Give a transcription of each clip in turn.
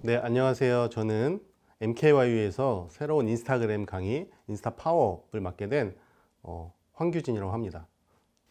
네, 안녕하세요. 저는 MKYU에서 새로운 인스타그램 강의 인스타 파워를 맡게 된 황규진이라고 합니다.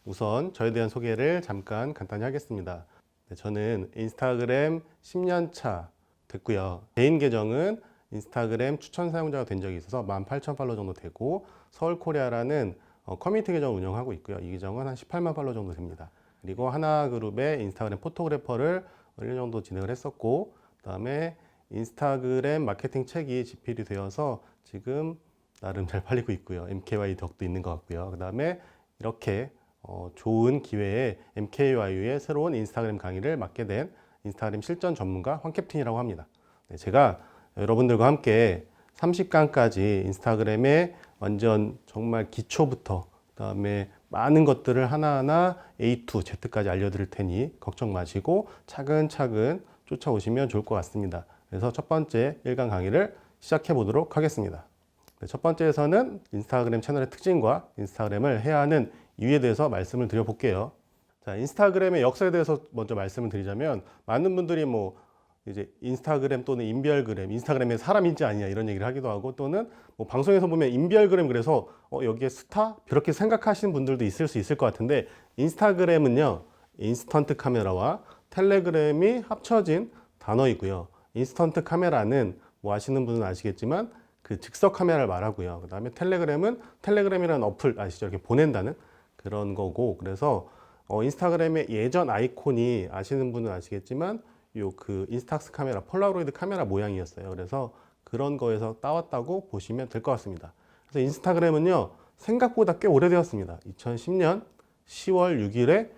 우선 저에 대한 소개를 잠깐 간단히 하겠습니다. 네, 저는 인스타그램 10년 차 됐고요. 개인 계정은 인스타그램 추천 사용자가 된 적이 있어서 18,000 팔로워 정도 되고, 서울코리아라는 커뮤니티 계정을 운영하고 있고요. 이 계정은 한 18만 팔로워 정도 됩니다. 그리고 하나그룹의 인스타그램 포토그래퍼를 1년 정도 진행을 했었고, 그다음에 인스타그램 마케팅 책이 집필이 되어서 지금 나름 잘 팔리고 있고요. MKY 덕도 있는 것 같고요. 그다음에 이렇게 좋은 기회에 MKYU의 새로운 인스타그램 강의를 맡게 된 인스타그램 실전 전문가 황캡틴이라고 합니다. 네, 제가 여러분들과 함께 30강까지 인스타그램의 완전 정말 기초부터 그다음에 많은 것들을 하나하나 A to Z까지 알려드릴 테니 걱정 마시고 차근차근 쫓아오시면 좋을 것 같습니다. 그래서 첫 번째 1강 강의를 시작해 보도록 하겠습니다. 네, 첫 번째에서는 인스타그램 채널의 특징과 인스타그램을 해야 하는 이유에 대해서 말씀을 드려볼게요. 자, 인스타그램의 역사에 대해서 먼저 말씀을 드리자면, 많은 분들이 이제 인스타그램 또는 인별그램, 인스타그램에 사람인지 아니냐 이런 얘기를 하기도 하고, 또는 방송에서 보면 인별그램 그래서 여기에 스타? 그렇게 생각하시는 분들도 있을 수 있을 것 같은데, 인스타그램은요 인스턴트 카메라와 텔레그램이 합쳐진 단어이고요. 인스턴트 카메라는 아시는 분은 아시겠지만 그 즉석 카메라를 말하고요. 그 다음에 텔레그램은 텔레그램이라는 어플 아시죠? 이렇게 보낸다는 그런 거고, 그래서 인스타그램의 예전 아이콘이 아시는 분은 아시겠지만 요 그 인스탁스 카메라, 폴라로이드 카메라 모양이었어요. 그래서 그런 거에서 따왔다고 보시면 될 것 같습니다. 그래서 인스타그램은요 생각보다 꽤 오래되었습니다. 2010년 10월 6일에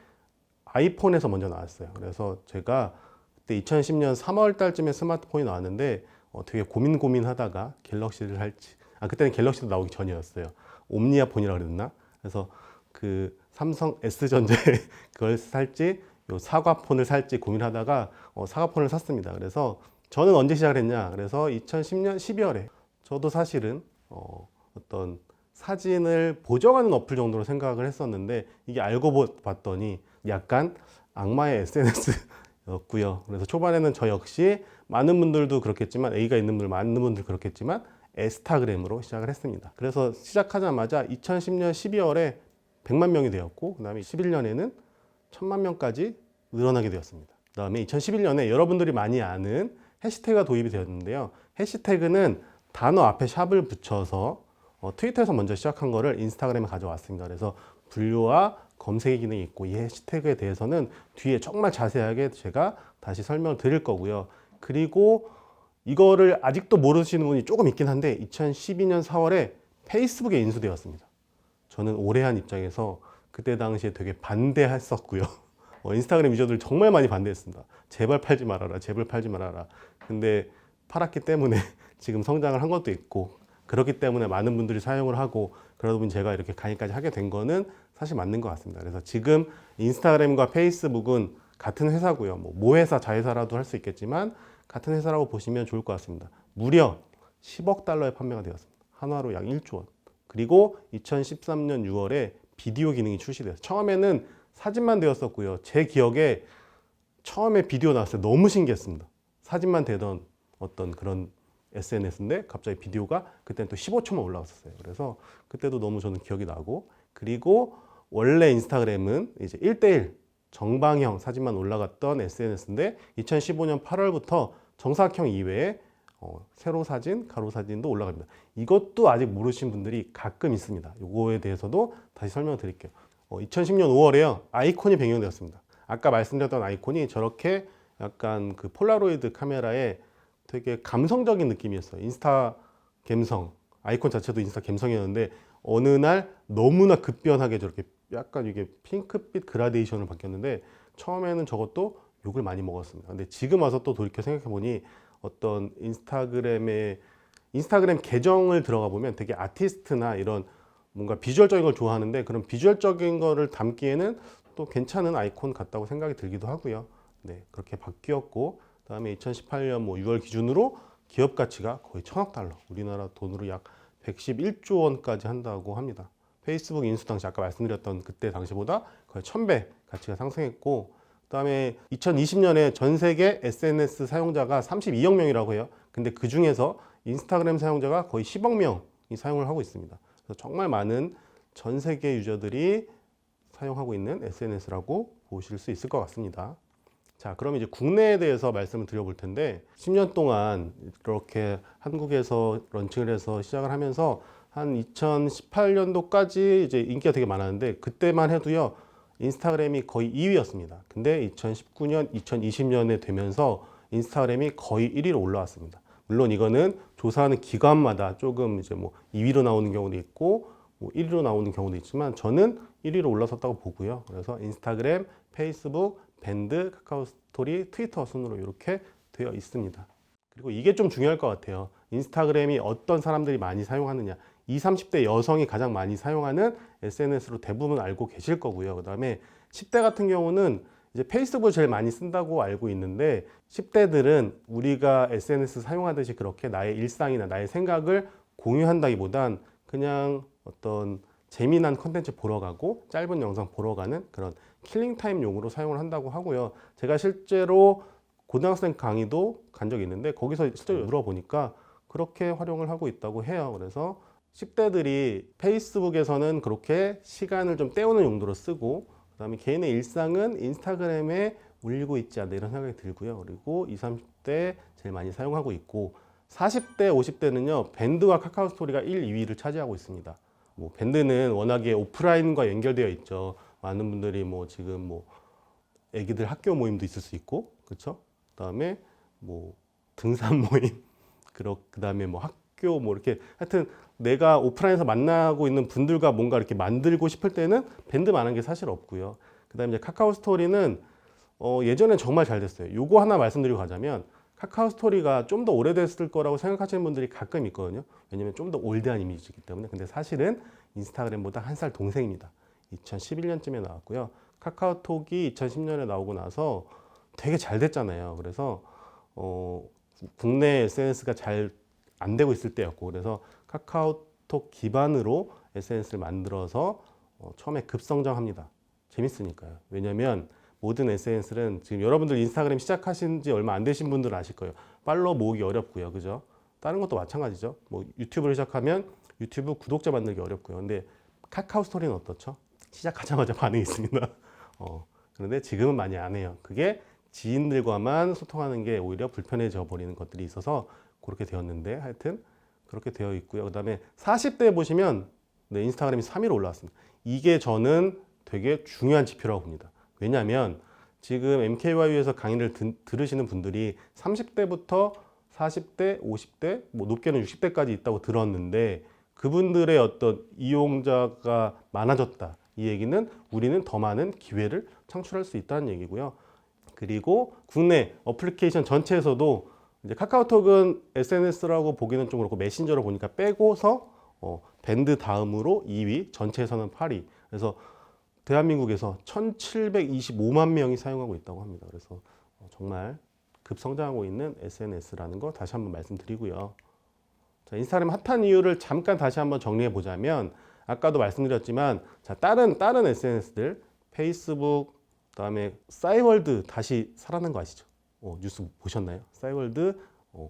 아이폰에서 먼저 나왔어요. 그래서 제가 그때 2010년 3월 달쯤에 스마트폰이 나왔는데 되게 고민하다가 갤럭시를 살지, 그때는 갤럭시도 나오기 전이었어요. 옴니아 폰이라고 그랬나? 그래서 그 삼성 S전자에 그걸 살지 요 사과폰을 살지 고민하다가 사과폰을 샀습니다. 그래서 저는 언제 시작을 했냐? 그래서 2010년 12월에 저도 사실은 어떤 사진을 보정하는 어플 정도로 생각을 했었는데, 이게 알고 봤더니 약간 악마의 SNS였고요. 그래서 초반에는 저 역시 많은 분들도 그렇겠지만, A가 있는 분들 많은 분들 그렇겠지만 에스타그램으로 시작을 했습니다. 그래서 시작하자마자 2010년 12월에 100만 명이 되었고, 그 다음에 11년에는 1000만 명까지 늘어나게 되었습니다. 그 다음에 2011년에 여러분들이 많이 아는 해시태그가 도입이 되었는데요. 해시태그는 단어 앞에 샵을 붙여서 트위터에서 먼저 시작한 거를 인스타그램에 가져왔습니다. 그래서 분류와 검색의 기능이 있고, 이 해시태그에 대해서는 뒤에 정말 자세하게 제가 다시 설명을 드릴 거고요. 그리고 이거를 아직도 모르시는 분이 조금 있긴 한데, 2012년 4월에 페이스북에 인수되었습니다. 저는 오래 한 입장에서 그때 당시에 되게 반대했었고요. 인스타그램 유저들 정말 많이 반대했습니다. 제발 팔지 말아라, 제발 팔지 말아라. 근데 팔았기 때문에 지금 성장을 한 것도 있고, 그렇기 때문에 많은 분들이 사용을 하고, 그러다 보니 제가 이렇게 강의까지 하게 된 거는 사실 맞는 것 같습니다. 그래서 지금 인스타그램과 페이스북은 같은 회사고요. 모 회사, 자회사라도 할 수 있겠지만 같은 회사라고 보시면 좋을 것 같습니다. 무려 10억 달러에 판매가 되었습니다. 한화로 약 1조 원. 그리고 2013년 6월에 비디오 기능이 출시되었어요. 처음에는 사진만 되었었고요. 제 기억에 처음에 비디오 나왔을 때 너무 신기했습니다. 사진만 되던 어떤 그런 SNS인데 갑자기 비디오가 그때는 또 15초만 올라왔었어요. 그래서 그때도 너무 저는 기억이 나고, 그리고 원래 인스타그램은 이제 1대1 정방형 사진만 올라갔던 SNS인데 2015년 8월부터 정사각형 이외에 세로 사진, 가로 사진도 올라갑니다. 이것도 아직 모르신 분들이 가끔 있습니다. 이거에 대해서도 다시 설명을 드릴게요. 2010년 5월에요. 아이콘이 변경되었습니다. 아까 말씀드렸던 아이콘이 저렇게 약간 그 폴라로이드 카메라에 되게 감성적인 느낌이었어요. 인스타 감성, 아이콘 자체도 인스타 감성이었는데 어느 날 너무나 급변하게 저렇게 약간 이게 핑크빛 그라데이션을 바뀌었는데, 처음에는 저것도 욕을 많이 먹었습니다. 근데 지금 와서 또 돌이켜 생각해 보니 어떤 인스타그램 계정을 들어가 보면 되게 아티스트나 이런 뭔가 비주얼적인 걸 좋아하는데, 그런 비주얼적인 거를 담기에는 또 괜찮은 아이콘 같다고 생각이 들기도 하고요. 네, 그렇게 바뀌었고, 그다음에 2018년 6월 기준으로 기업 가치가 거의 1000억 달러, 우리나라 돈으로 약 111조 원까지 한다고 합니다. 페이스북 인수 당시 아까 말씀드렸던 그때 당시보다 거의 1000배 가치가 상승했고, 그다음에 2020년에 전 세계 SNS 사용자가 32억 명이라고 해요. 근데 그 중에서 인스타그램 사용자가 거의 10억 명이 사용을 하고 있습니다. 그래서 정말 많은 전 세계 유저들이 사용하고 있는 SNS라고 보실 수 있을 것 같습니다. 자, 그럼 이제 국내에 대해서 말씀을 드려볼 텐데 10년 동안 이렇게 한국에서 런칭을 해서 시작을 하면서 한 2018년도까지 이제 인기가 되게 많았는데 그때만 해도요 인스타그램이 거의 2위였습니다. 근데 2019년, 2020년에 되면서 인스타그램이 거의 1위로 올라왔습니다. 물론 이거는 조사하는 기관마다 조금 이제 뭐 2위로 나오는 경우도 있고 뭐 1위로 나오는 경우도 있지만 저는 1위로 올라섰다고 보고요. 그래서 인스타그램, 페이스북, 밴드, 카카오 스토리, 트위터 순으로 이렇게 되어 있습니다. 그리고 이게 좀 중요할 것 같아요. 인스타그램이 어떤 사람들이 많이 사용하느냐. 20, 30대 여성이 가장 많이 사용하는 SNS로 대부분 알고 계실 거고요. 그 다음에 10대 같은 경우는 이제 페이스북을 제일 많이 쓴다고 알고 있는데 10대들은 우리가 SNS 사용하듯이 그렇게 나의 일상이나 나의 생각을 공유한다기보단 그냥 어떤 재미난 컨텐츠 보러 가고 짧은 영상 보러 가는 그런 킬링타임 용으로 사용을 한다고 하고요. 제가 실제로 고등학생 강의도 간 적이 있는데 거기서 실제로 물어보니까 그렇게 활용을 하고 있다고 해요. 그래서 10대들이 페이스북에서는 그렇게 시간을 좀 때우는 용도로 쓰고 그다음에 개인의 일상은 인스타그램에 올리고 있지 않나 이런 생각이 들고요. 그리고 20, 30대 제일 많이 사용하고 있고 40대, 50대는요 밴드와 카카오 스토리가 1, 2위를 차지하고 있습니다. 뭐 밴드는 워낙에 오프라인과 연결되어 있죠. 많은 분들이 뭐 지금 뭐 애기들 학교 모임도 있을 수 있고 그렇죠? 그다음에 뭐 등산 모임 그다음에 뭐 학교 뭐 이렇게 하여튼 내가 오프라인에서 만나고 있는 분들과 뭔가 이렇게 만들고 싶을 때는 밴드 많은 게 사실 없고요. 그다음에 이제 카카오 스토리는 예전엔 정말 잘 됐어요. 요거 하나 말씀드리고 가자면 카카오 스토리가 좀 더 오래됐을 거라고 생각하시는 분들이 가끔 있거든요. 왜냐면 좀 더 올드한 이미지이기 때문에. 근데 사실은 인스타그램보다 한 살 동생입니다. 2011년쯤에 나왔고요. 카카오톡이 2010년에 나오고 나서 되게 잘 됐잖아요. 그래서 국내 SNS가 잘 안 되고 있을 때였고 그래서 카카오톡 기반으로 SNS를 만들어서 처음에 급성장합니다. 재밌으니까요. 왜냐면 모든 SNS는 지금 여러분들 인스타그램 시작하신 지 얼마 안 되신 분들은 아실 거예요. 팔로워 모으기 어렵고요. 그죠? 다른 것도 마찬가지죠. 뭐 유튜브를 시작하면 유튜브 구독자 만들기 어렵고요. 근데 카카오 스토리는 어떻죠? 시작하자마자 반응이 있습니다. 그런데 지금은 많이 안 해요. 그게 지인들과만 소통하는 게 오히려 불편해져 버리는 것들이 있어서 그렇게 되었는데 하여튼 그렇게 되어 있고요. 그 다음에 40대 보시면 네, 인스타그램이 3위로 올라왔습니다. 이게 저는 되게 중요한 지표라고 봅니다. 왜냐하면 지금 MKYU에서 강의를 들으시는 분들이 30대부터 40대, 50대, 뭐 높게는 60대까지 있다고 들었는데 그분들의 어떤 이용자가 많아졌다. 이 얘기는 우리는 더 많은 기회를 창출할 수 있다는 얘기고요. 그리고 국내 어플리케이션 전체에서도 이제 카카오톡은 SNS라고 보기는 좀 그렇고 메신저로 보니까 빼고서 밴드 다음으로 2위, 전체에서는 8위. 그래서 대한민국에서 1725만 명이 사용하고 있다고 합니다. 그래서 정말 급성장하고 있는 SNS라는 거 다시 한번 말씀드리고요. 자, 인스타그램 핫한 이유를 잠깐 다시 한번 정리해 보자면 아까도 말씀드렸지만 자, 다른 SNS들 페이스북 그다음에 싸이월드 다시 살아난 거 아시죠? 뉴스 보셨나요? 싸이월드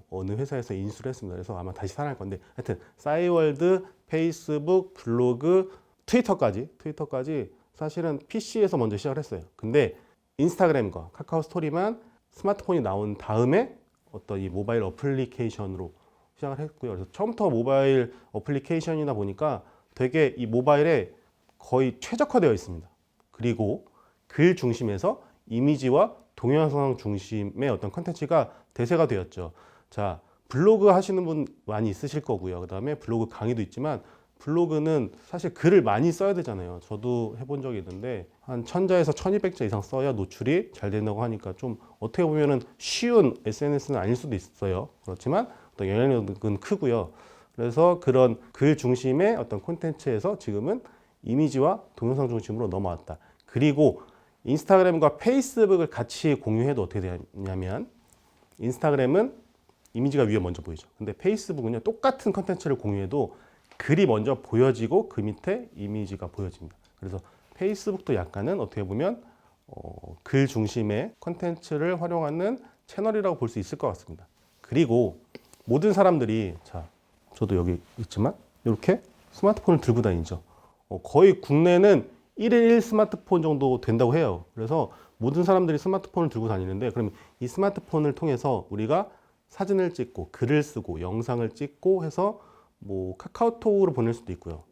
어느 회사에서 인수를 했습니다. 그래서 아마 다시 살아날 건데 하여튼 싸이월드, 페이스북, 블로그, 트위터까지 사실은 PC에서 먼저 시작을 했어요. 근데 인스타그램과 카카오 스토리만 스마트폰이 나온 다음에 어떤 이 모바일 어플리케이션으로 시작을 했고요. 그래서 처음부터 모바일 어플리케이션이다 보니까 되게 이 모바일에 거의 최적화되어 있습니다. 그리고 글 중심에서 이미지와 동영상 중심의 어떤 컨텐츠가 대세가 되었죠. 자, 블로그 하시는 분 많이 있으실 거고요. 그 다음에 블로그 강의도 있지만 블로그는 사실 글을 많이 써야 되잖아요. 저도 해본 적이 있는데 한 1000자에서 1200자 이상 써야 노출이 잘 된다고 하니까 좀 어떻게 보면은 쉬운 SNS는 아닐 수도 있어요. 그렇지만 어떤 영향력은 크고요. 그래서 그런 글 중심의 어떤 콘텐츠에서 지금은 이미지와 동영상 중심으로 넘어왔다. 그리고 인스타그램과 페이스북을 같이 공유해도 어떻게 되냐면 인스타그램은 이미지가 위에 먼저 보이죠. 근데 페이스북은요 똑같은 컨텐츠를 공유해도 글이 먼저 보여지고 그 밑에 이미지가 보여집니다. 그래서 페이스북도 약간은 어떻게 보면 글 중심의 컨텐츠를 활용하는 채널이라고 볼 수 있을 것 같습니다. 그리고 모든 사람들이, 자, 저도 여기 있지만 이렇게 스마트폰을 들고 다니죠. 거의 국내는 1일 1 스마트폰 정도 된다고 해요. 그래서 모든 사람들이 스마트폰을 들고 다니는데, 그럼 이 스마트폰을 통해서 우리가 사진을 찍고 글을 쓰고 영상을 찍고 해서 뭐 카카오톡으로 보낼 수도 있고요.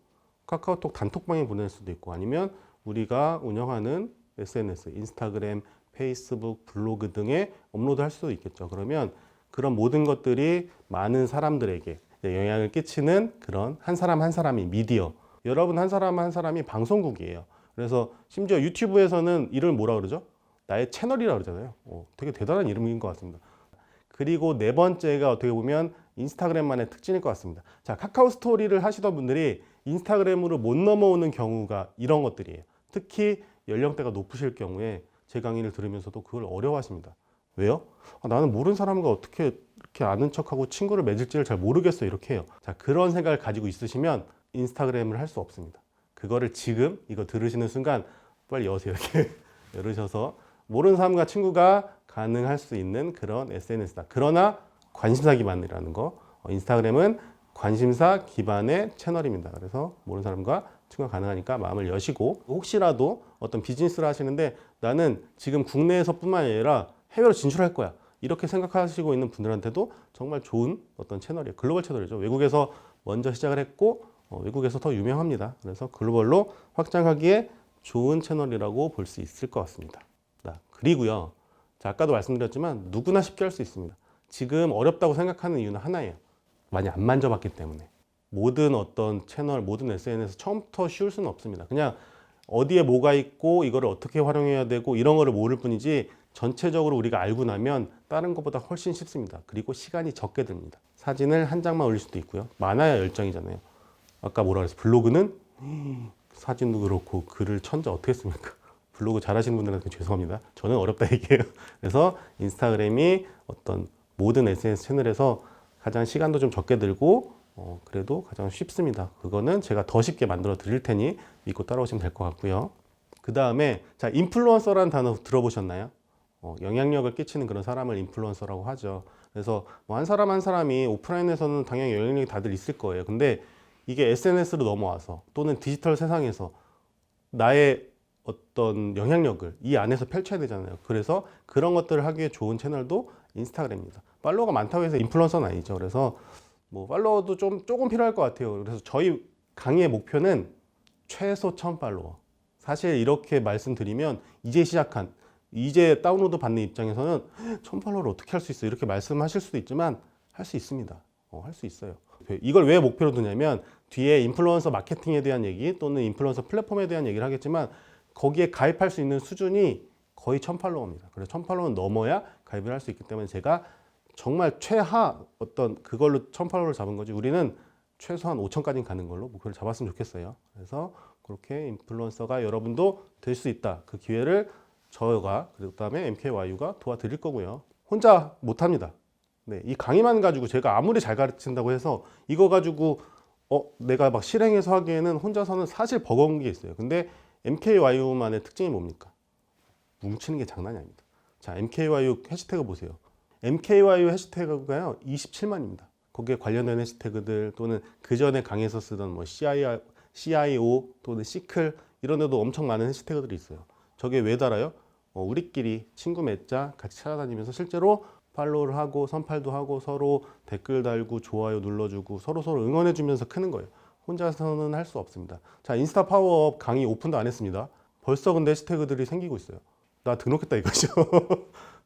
카카오톡 단톡방에 보낼 수도 있고, 아니면 우리가 운영하는 SNS, 인스타그램, 페이스북, 블로그 등에 업로드할 수도 있겠죠. 그러면 그런 모든 것들이 많은 사람들에게 영향을 끼치는 그런 한 사람 한 사람이 미디어. 여러분 한 사람 한 사람이 방송국이에요. 그래서 심지어 유튜브에서는 이름을 뭐라 그러죠? 나의 채널이라 그러잖아요. 되게 대단한 이름인 것 같습니다. 그리고 네 번째가 어떻게 보면 인스타그램만의 특징일 것 같습니다. 자, 카카오 스토리를 하시던 분들이 인스타그램으로 못 넘어오는 경우가 이런 것들이에요. 특히 연령대가 높으실 경우에 제 강의를 들으면서도 그걸 어려워하십니다. 왜요? 나는 모르는 사람과 어떻게 이렇게 아는 척하고 친구를 맺을지를 잘 모르겠어, 이렇게 해요. 자, 그런 생각을 가지고 있으시면 인스타그램을 할 수 없습니다. 그거를 지금 이거 들으시는 순간 빨리 여세요. 이렇게 열으셔서 모르는 사람과 친구가 가능할 수 있는 그런 SNS다. 그러나 관심사 기반이라는 거. 인스타그램은 관심사 기반의 채널입니다. 그래서 모르는 사람과 친구가 가능하니까 마음을 여시고, 혹시라도 어떤 비즈니스를 하시는데 나는 지금 국내에서뿐만 아니라 해외로 진출할 거야, 이렇게 생각하시고 있는 분들한테도 정말 좋은 어떤 채널이에요. 글로벌 채널이죠. 외국에서 먼저 시작을 했고 외국에서 더 유명합니다. 그래서 글로벌로 확장하기에 좋은 채널이라고 볼 수 있을 것 같습니다. 그리고요, 자, 아까도 말씀드렸지만 누구나 쉽게 할 수 있습니다. 지금 어렵다고 생각하는 이유는 하나예요. 많이 안 만져봤기 때문에. 모든 어떤 채널, 모든 SNS 처음부터 쉬울 수는 없습니다. 그냥 어디에 뭐가 있고 이거를 어떻게 활용해야 되고 이런 거를 모를 뿐이지, 전체적으로 우리가 알고 나면 다른 것보다 훨씬 쉽습니다. 그리고 시간이 적게 듭니다. 사진을 한 장만 올릴 수도 있고요. 많아야 열정이잖아요. 아까 뭐라 그랬어? 블로그는 사진도 그렇고 글을 천자 어떻게 씁니까? 블로그 잘하시는 분들한테 죄송합니다. 저는 어렵다 얘기해요. 그래서 인스타그램이 어떤 모든 SNS 채널에서 가장 시간도 좀 적게 들고 그래도 가장 쉽습니다. 그거는 제가 더 쉽게 만들어 드릴 테니 믿고 따라오시면 될 것 같고요. 그 다음에, 자, 인플루언서라는 단어 들어보셨나요? 영향력을 끼치는 그런 사람을 인플루언서라고 하죠. 그래서 뭐 한 사람 한 사람이 오프라인에서는 당연히 영향력이 다들 있을 거예요. 근데 이게 SNS로 넘어와서 또는 디지털 세상에서 나의 어떤 영향력을 이 안에서 펼쳐야 되잖아요. 그래서 그런 것들을 하기에 좋은 채널도 인스타그램입니다. 팔로워가 많다고 해서 인플루언서는 아니죠. 그래서 뭐 팔로워도 조금 필요할 것 같아요. 그래서 저희 강의의 목표는 최소 1000팔로워. 사실 이렇게 말씀드리면 이제 다운로드 받는 입장에서는 1000팔로워를 어떻게 할 수 있어? 이렇게 말씀하실 수도 있지만 할 수 있습니다. 할 수 있어요. 이걸 왜 목표로 두냐면 뒤에 인플루언서 마케팅에 대한 얘기 또는 인플루언서 플랫폼에 대한 얘기를 하겠지만 거기에 가입할 수 있는 수준이 거의 1000팔로워입니다. 그래서 1000팔로워는 넘어야 가입을 할 수 있기 때문에 제가 정말 최하 어떤 그걸로 1000팔로워를 잡은 거지, 우리는 최소한 5000까지 가는 걸로 목표를 잡았으면 좋겠어요. 그래서 그렇게 인플루언서가 여러분도 될 수 있다. 그 기회를 저가, 그 다음에 MKYU가 도와드릴 거고요. 혼자 못합니다. 네, 이 강의만 가지고 제가 아무리 잘 가르친다고 해서 이거 가지고 내가 막 실행해서 하기에는 혼자서는 사실 버거운 게 있어요. 근데 MKYU만의 특징이 뭡니까? 뭉치는 게 장난이 아닙니다. 자, MKYU 해시태그 보세요. MKYU 해시태그가요 27만입니다. 거기에 관련된 해시태그들 또는 그 전에 강의에서 쓰던 뭐 CIO 또는 시클 이런 데도 엄청 많은 해시태그들이 있어요. 저게 왜 달아요? 우리끼리 친구 맺자, 같이 찾아다니면서 실제로 팔로우를 하고 선팔도 하고 서로 댓글 달고 좋아요 눌러주고 서로 응원해주면서 크는 거예요. 혼자서는 할 수 없습니다. 자, 인스타 파워업 강의 오픈도 안 했습니다. 벌써 근데 해시태그들이 생기고 있어요. 나 등록했다 이거죠.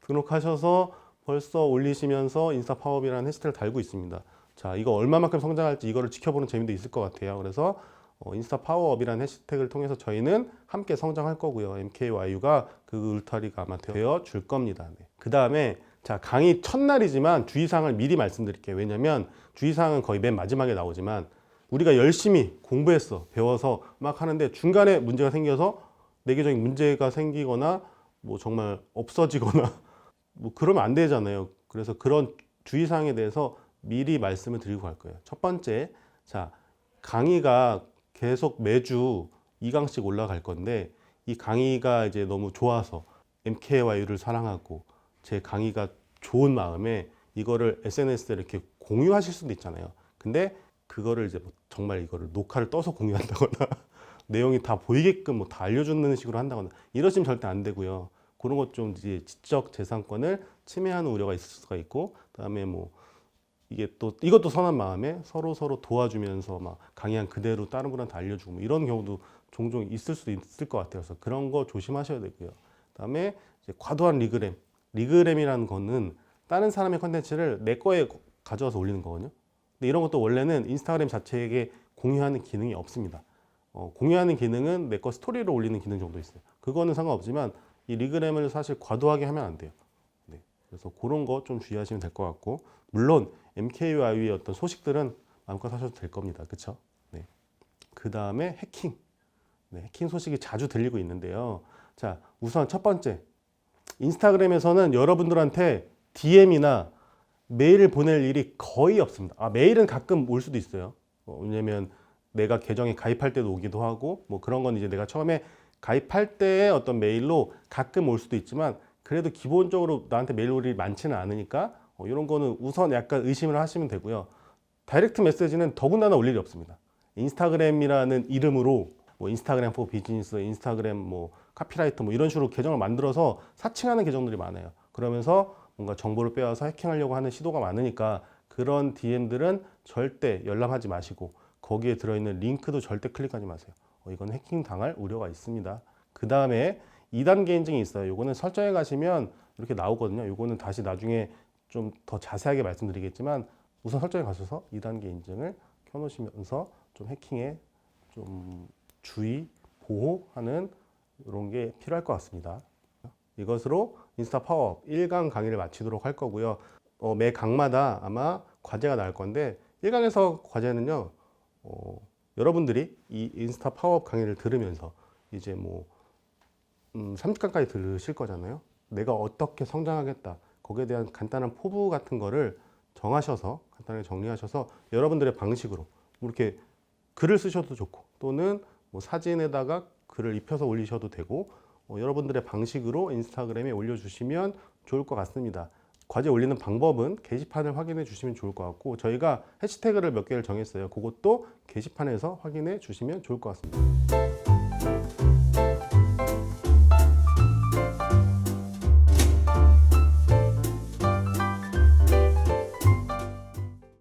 등록하셔서 벌써 올리시면서 인스타 파워업이라는 해시태그를 달고 있습니다. 자, 이거 얼마만큼 성장할지 이거를 지켜보는 재미도 있을 것 같아요. 그래서 인스타 파워업이라는 해시태그를 통해서 저희는 함께 성장할 거고요. MKYU가 그 울타리가 아마 되어 줄 겁니다. 네. 그 다음에, 자, 강의 첫날이지만 주의사항을 미리 말씀드릴게요. 왜냐면 주의사항은 거의 맨 마지막에 나오지만 우리가 열심히 공부했어, 배워서 막 하는데 중간에 문제가 생겨서 내계적인 문제가 생기거나 뭐 정말 없어지거나 뭐 그러면 안 되잖아요. 그래서 그런 주의사항에 대해서 미리 말씀을 드리고 갈 거예요. 첫 번째, 자, 강의가 계속 매주 2강씩 올라갈 건데 이 강의가 이제 너무 좋아서 MKYU를 사랑하고 제 강의가 좋은 마음에 이거를 SNS에 이렇게 공유하실 수도 있잖아요. 근데 그거를 이제 뭐 정말 이거를 녹화를 떠서 공유한다거나 내용이 다 보이게끔 뭐 다 알려주는 식으로 한다거나 이러시면 절대 안 되고요. 그런 것 좀 이제 지적 재산권을 침해하는 우려가 있을 수가 있고, 그다음에 뭐 이게 또 이것도 선한 마음에 서로 도와주면서 막 강의한 그대로 다른 분한테 알려주고 뭐 이런 경우도 종종 있을 수도 있을 것 같아요. 그래서 그런 거 조심하셔야 되고요. 그다음에 이제 과도한 리그램이라는 거는 다른 사람의 컨텐츠를 내 거에 가져와서 올리는 거거든요. 근데 이런 것도 원래는 인스타그램 자체에게 공유하는 기능이 없습니다. 공유하는 기능은 내 거 스토리를 올리는 기능 정도 있어요. 그거는 상관없지만 이 리그램을 사실 과도하게 하면 안 돼요. 네. 그래서 그런 거 좀 주의하시면 될 것 같고, 물론 MKY의 어떤 소식들은 마음껏 하셔도 될 겁니다. 그렇죠? 네. 그 다음에 해킹. 네, 해킹 소식이 자주 들리고 있는데요. 자, 우선 첫 번째, 인스타그램에서는 여러분들한테 DM이나 메일을 보낼 일이 거의 없습니다. 메일은 가끔 올 수도 있어요. 왜냐면 내가 계정에 가입할 때도 오기도 하고, 뭐 그런 건 이제 내가 처음에 가입할 때의 어떤 메일로 가끔 올 수도 있지만, 그래도 기본적으로 나한테 메일 올 일이 많지는 않으니까 이런 거는 우선 약간 의심을 하시면 되고요. 다이렉트 메시지는 더군다나 올 일이 없습니다. 인스타그램이라는 이름으로 뭐 인스타그램 포 비즈니스, 인스타그램 뭐 카피라이터 뭐 이런 식으로 계정을 만들어서 사칭하는 계정들이 많아요. 그러면서 뭔가 정보를 빼와서 해킹하려고 하는 시도가 많으니까 그런 DM들은 절대 연락하지 마시고 거기에 들어있는 링크도 절대 클릭하지 마세요. 이건 해킹 당할 우려가 있습니다. 그 다음에 2단계 인증이 있어요. 이거는 설정에 가시면 이렇게 나오거든요. 이거는 다시 나중에 좀 더 자세하게 말씀드리겠지만 우선 설정에 가셔서 2단계 인증을 켜놓으시면서 좀 해킹에 좀 주의, 보호하는 이런 게 필요할 것 같습니다. 이것으로 인스타 파워업 1강 강의를 마치도록 할 거고요. 매 강마다 아마 과제가 나올 건데 1강에서 과제는요. 여러분들이 이 인스타 파워업 강의를 들으면서 이제 뭐 30강까지 들으실 거잖아요. 내가 어떻게 성장하겠다. 거기에 대한 간단한 포부 같은 거를 정하셔서 간단하게 정리하셔서 여러분들의 방식으로 이렇게 글을 쓰셔도 좋고 또는 뭐 사진에다가 글을 입혀서 올리셔도 되고 여러분들의 방식으로 인스타그램에 올려주시면 좋을 것 같습니다. 과제 올리는 방법은 게시판을 확인해 주시면 좋을 것 같고 저희가 해시태그를 몇 개를 정했어요. 그것도 게시판에서 확인해 주시면 좋을 것 같습니다.